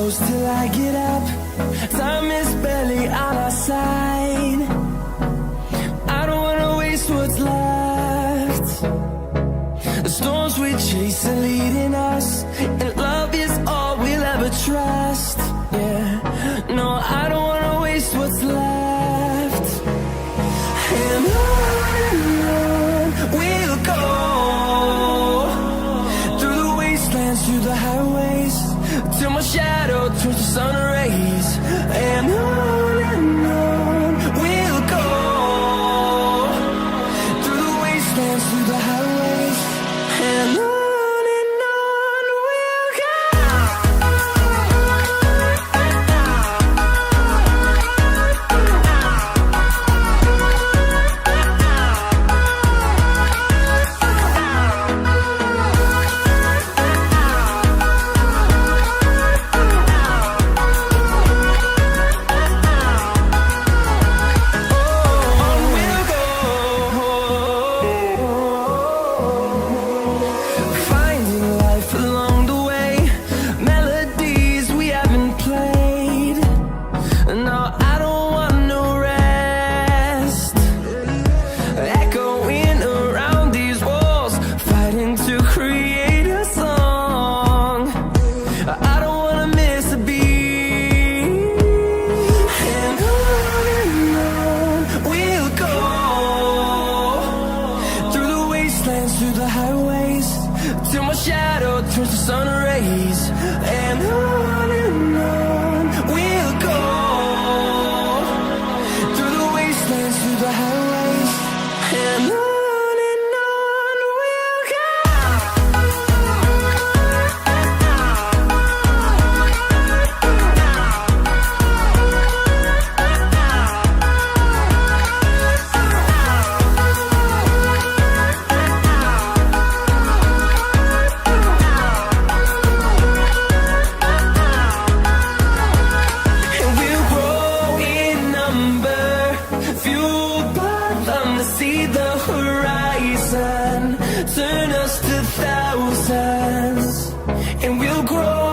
close till I get up. Time is barely on our side. I don't wanna waste what's left. The storms we chase are leading us, and love is all we'll ever trust. Yeah, no, I don't wanna waste what's left. And on we'll go, through the wastelands, through the highways, till my shadow turns to sun rays. And on we'll go, through the wastelands, through the highways, and on we'll go. Through the highways, till my shadow turns to sun rays. And on we'll go, through the wastelands, through the highways, and on we'll go. See the horizon, turn us to thousands, and we'll grow